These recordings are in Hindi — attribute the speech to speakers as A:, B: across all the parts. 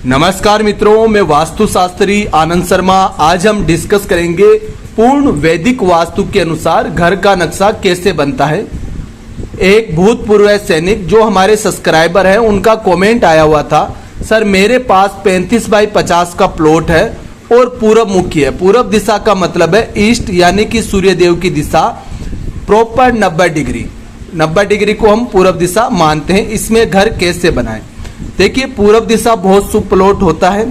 A: नमस्कार मित्रों, मैं वास्तुशास्त्री आनंद शर्मा। आज हम डिस्कस करेंगे पूर्ण वैदिक वास्तु के अनुसार घर का नक्शा कैसे बनता है। एक भूतपूर्व सैनिक जो हमारे सब्सक्राइबर हैं उनका कमेंट आया हुआ था, सर मेरे पास 35 बाई 50 का प्लॉट है और पूरब मुखी है। पूरब दिशा का मतलब है ईस्ट, यानी कि सूर्य देव की दिशा प्रॉपर 90 डिग्री। 90 डिग्री को हम पूरब दिशा मानते हैं। इसमें घर कैसे बनाएं? देखिए, पूरब दिशा बहुत शुभ प्लॉट होता है।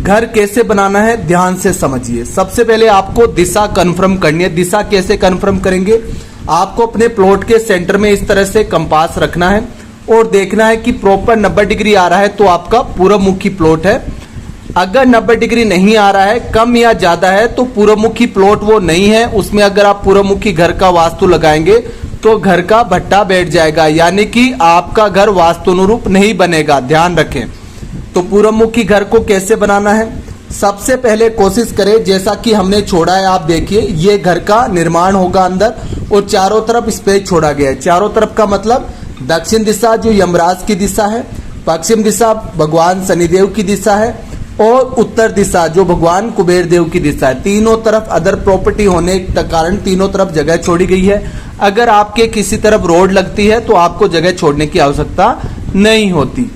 A: घर कैसे बनाना है ध्यान से समझिए। सबसे पहले आपको दिशा कंफर्म करनी है। दिशा कैसे कंफर्म करेंगे? आपको अपने प्लॉट के सेंटर में इस तरह से कंपास रखना है और देखना है कि प्रॉपर 90 डिग्री आ रहा है तो आपका पूरब मुखी प्लॉट है। अगर 90 डिग्री नहीं आ रहा है, कम या ज्यादा है, तो पूरब मुखी प्लॉट वो नहीं है। उसमें अगर आप पूरब मुखी घर का वास्तु लगाएंगे तो घर का भट्टा बैठ जाएगा, यानी कि आपका घर वास्तु अनुरूप नहीं बनेगा। ध्यान रखें। तो पूरब मुखी घर को कैसे बनाना है? सबसे पहले कोशिश करें जैसा कि हमने छोड़ा है। आप देखिए, ये घर का निर्माण होगा अंदर और चारों तरफ स्पेस छोड़ा गया है। चारों तरफ का मतलब दक्षिण दिशा जो यमराज की दिशा है, पश्चिम दिशा भगवान शनिदेव की दिशा है और उत्तर दिशा जो भगवान कुबेर देव की दिशा है। तीनों तरफ अदर प्रॉपर्टी होने के कारण तीनों तरफ जगह छोड़ी गई है। अगर आपके किसी तरफ रोड लगती है तो आपको जगह छोड़ने की आवश्यकता नहीं होती।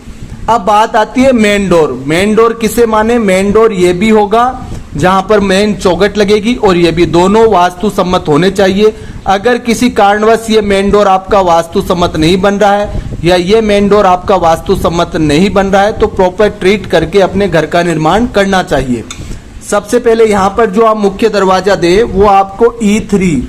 A: अब बात आती है मेन डोर। मेन डोर किसे माने? मेन डोर ये भी होगा जहां पर मेन चौखट लगेगी और ये भी, दोनों वास्तु सम्मत होने चाहिए। अगर किसी कारणवश ये मेन डोर आपका वास्तु सम्मत नहीं बन रहा है या ये मेन डोर आपका वास्तु सम्मत नहीं बन रहा है तो प्रॉपर ट्रीट करके अपने घर का निर्माण करना चाहिए। सबसे पहले यहाँ पर जो आप मुख्य दरवाजा दे वो आपको E3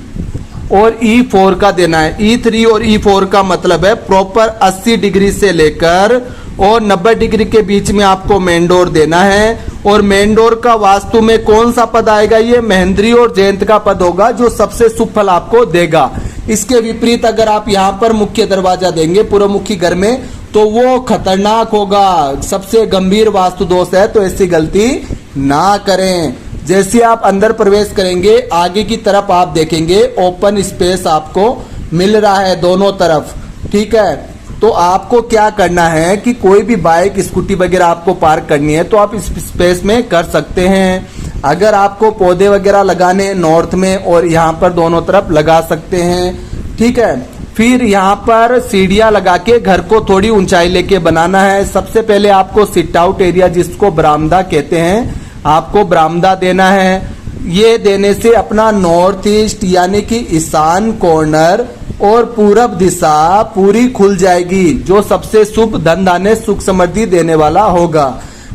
A: और E4 का देना है। E3 और E4 का मतलब है प्रॉपर 80 डिग्री से लेकर और 90 डिग्री के बीच में आपको मेन डोर देना है। और मेन डोर का वास्तु में कौन सा पद आएगा? ये महेंद्री और जयंत का पद होगा जो सबसे शुभ फल आपको देगा। इसके विपरीत अगर आप यहाँ पर मुख्य दरवाजा देंगे पूर्व मुखी घर में तो वो खतरनाक होगा, सबसे गंभीर वास्तु दोष है। तो ऐसी गलती ना करें। जैसे आप अंदर प्रवेश करेंगे आगे की तरफ आप देखेंगे ओपन स्पेस आपको मिल रहा है दोनों तरफ, ठीक है। तो आपको क्या करना है कि कोई भी बाइक स्कूटी वगैरह आपको पार्क करनी है तो आप इस स्पेस में कर सकते हैं। अगर आपको पौधे वगैरह लगाने नॉर्थ में और यहाँ पर दोनों तरफ लगा सकते हैं, ठीक है। फिर यहाँ पर सीढ़ियाँ लगा के घर को थोड़ी ऊंचाई लेके बनाना है। सबसे पहले आपको सिट आउट एरिया जिसको बरामदा कहते हैं, आपको बरामदा देना है। ये देने से अपना नॉर्थ ईस्ट यानी कि ईशान कॉर्नर और पूरब दिशा पूरी खुल जाएगी जो सबसे शुभ धन धान्य सुख समृद्धि देने वाला होगा।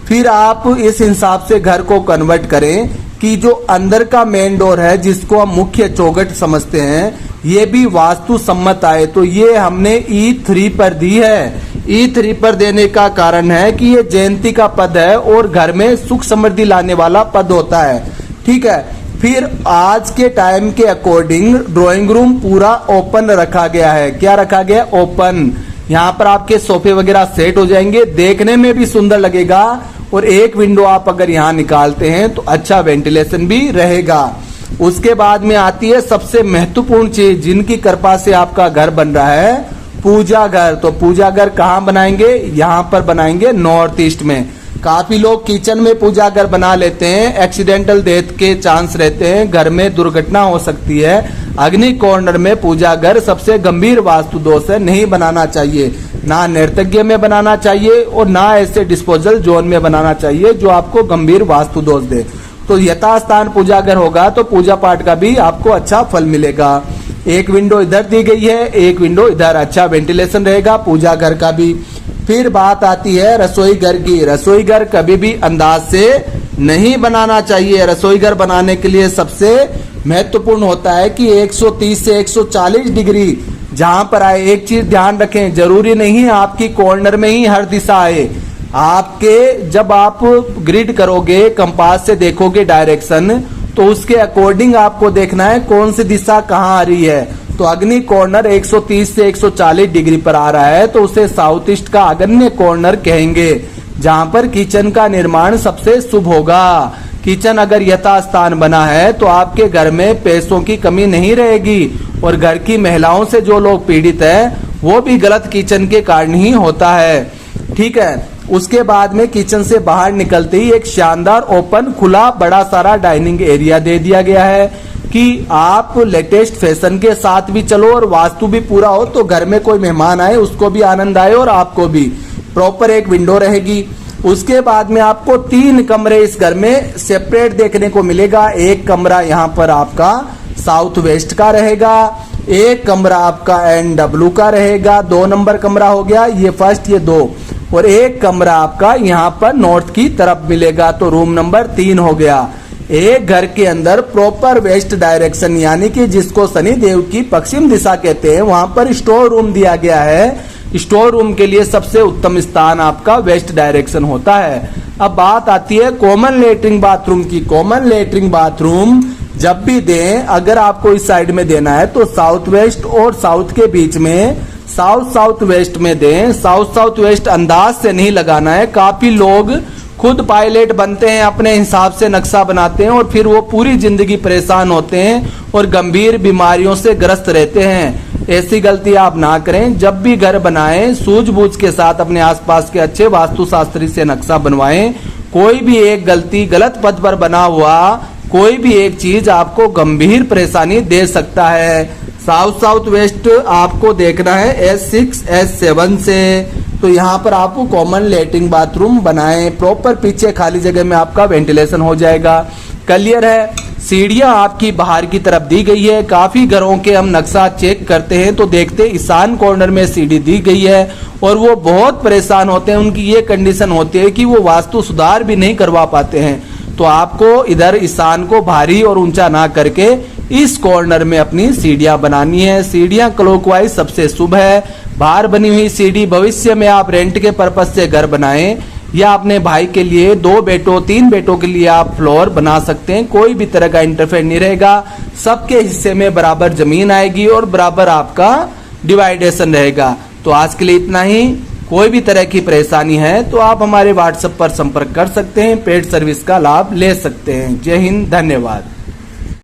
A: फिर आप इस हिसाब से घर को कन्वर्ट करें कि जो अंदर का मेन डोर है जिसको हम मुख्य चौखट समझते हैं ये भी वास्तु सम्मत आए। तो ये हमने E3 पर दी है। E3 पर देने का कारण है कि ये जयंती का पद है और घर में सुख समृद्धि लाने वाला पद होता है, ठीक है। फिर आज के टाइम के अकॉर्डिंग ड्राइंग रूम पूरा ओपन रखा गया है। क्या रखा गया? ओपन। यहाँ पर आपके सोफे वगैरह सेट हो जाएंगे, देखने में भी सुंदर लगेगा। और एक विंडो आप अगर यहाँ निकालते हैं तो अच्छा वेंटिलेशन भी रहेगा। उसके बाद में आती है सबसे महत्वपूर्ण चीज जिनकी कृपा से आपका घर बन रहा है, पूजा घर। तो पूजा घर कहाँ बनाएंगे? यहाँ पर बनाएंगे नॉर्थ ईस्ट में। काफी लोग किचन में पूजा घर बना लेते हैं, एक्सीडेंटल डेथ के चांस रहते हैं, घर में दुर्घटना हो सकती है। अग्नि कॉर्नर में पूजा घर सबसे गंभीर वास्तु दोष है, नहीं बनाना चाहिए। ना नैर्तज्ञ में बनाना चाहिए और ना ऐसे डिस्पोजल जोन में बनाना चाहिए जो आपको गंभीर वास्तु दोष दे। तो यथास्थान पूजा घर होगा तो पूजा पाठ का भी आपको अच्छा फल मिलेगा। एक विंडो इधर दी गई है, एक विंडो इधर, अच्छा वेंटिलेशन रहेगा पूजा घर का भी। फिर बात आती है रसोई घर की। रसोई घर कभी भी अंदाज से नहीं बनाना चाहिए। रसोई घर बनाने के लिए सबसे महत्वपूर्ण होता है कि 130 से 140 डिग्री जहां पर आए। एक चीज ध्यान रखें, जरूरी नहीं आपकी कॉर्नर में ही हर दिशा आए। आपके जब आप ग्रिड करोगे, कंपास से देखोगे डायरेक्शन, तो उसके अकॉर्डिंग आपको देखना है कौन सी दिशा कहाँ आ रही है। तो अग्नि कॉर्नर 130 से 140 डिग्री पर आ रहा है तो उसे साउथ ईस्ट का अग्नि कॉर्नर कहेंगे, जहां पर किचन का निर्माण सबसे शुभ होगा। किचन अगर यथास्थान बना है तो आपके घर में पैसों की कमी नहीं रहेगी और घर की महिलाओं से जो लोग पीड़ित है वो भी गलत किचन के कारण ही होता है, ठीक है। उसके बाद में किचन से बाहर निकलते ही एक शानदार ओपन खुला बड़ा सारा डाइनिंग एरिया दे दिया गया है कि आप लेटेस्ट फैशन के साथ भी चलो और वास्तु भी पूरा हो, तो घर में कोई मेहमान आए उसको भी आनंद आए और आपको भी। प्रॉपर एक विंडो रहेगी। उसके बाद में आपको 3 कमरे इस घर में सेपरेट देखने को मिलेगा। एक कमरा यहाँ पर आपका साउथ वेस्ट का रहेगा, एक कमरा आपका NW का रहेगा, 2 नंबर कमरा हो गया, ये फर्स्ट, ये 2, और एक कमरा आपका यहाँ पर नॉर्थ की तरफ मिलेगा, तो रूम नंबर 3 हो गया। एक घर के अंदर प्रॉपर वेस्ट डायरेक्शन यानी कि जिसको शनि देव की पश्चिम दिशा कहते हैं, वहां पर स्टोर रूम दिया गया है। स्टोर रूम के लिए सबसे उत्तम स्थान आपका वेस्ट डायरेक्शन होता है। अब बात आती है कॉमन लेटरिन बाथरूम की। कॉमन लेटरिन बाथरूम जब भी दें, अगर आपको इस साइड में देना है तो साउथ वेस्ट और साउथ के बीच में साउथ वेस्ट में दें। साउथ वेस्ट अंदाज से नहीं लगाना है। काफी लोग खुद पायलट बनते हैं, अपने हिसाब से नक्शा बनाते हैं और फिर वो पूरी जिंदगी परेशान होते हैं और गंभीर बीमारियों से ग्रस्त रहते हैं। ऐसी गलती आप ना करें। जब भी घर बनाएं सूझबूझ के साथ अपने आसपास के अच्छे वास्तुशास्त्री से नक्शा बनवाएं। कोई भी एक गलती, गलत पथ पर बना हुआ कोई भी एक चीज आपको गंभीर परेशानी दे सकता है। साउथ वेस्ट आपको देखना है S6 S7 से। तो यहाँ पर आपको कॉमन लेटरिन बाथरूम बनाएं। प्रॉपर पीछे खाली जगह में आपका वेंटिलेशन हो जाएगा। क्लियर है। सीढ़ियां आपकी बाहर की तरफ दी गई है। काफी घरों के हम नक्शा चेक करते हैं तो देखते ईशान कॉर्नर में सीढ़ी दी गई है और वो बहुत परेशान होते हैं। उनकी ये कंडीशन होती है कि वो वास्तु सुधार भी नहीं करवा पाते हैं। तो आपको इधर ईशान को भारी और ऊंचा ना करके इस कॉर्नर में अपनी सीढ़ियां बनानी है। सीढ़ियां क्लॉकवाइज सबसे शुभ है। बाहर बनी हुई सीढ़ी भविष्य में आप रेंट के पर्पज से घर बनाएं या अपने भाई के लिए 2 बेटों 3 बेटों के लिए आप फ्लोर बना सकते हैं। कोई भी तरह का इंटरफेयर नहीं रहेगा। सबके हिस्से में बराबर जमीन आएगी और बराबर आपका डिवाइडेशन रहेगा। तो आज के लिए इतना ही। कोई भी तरह की परेशानी है तो आप हमारे व्हाट्सएप पर संपर्क कर सकते हैं। पेड सर्विस का लाभ ले सकते हैं। जय हिंद, धन्यवाद।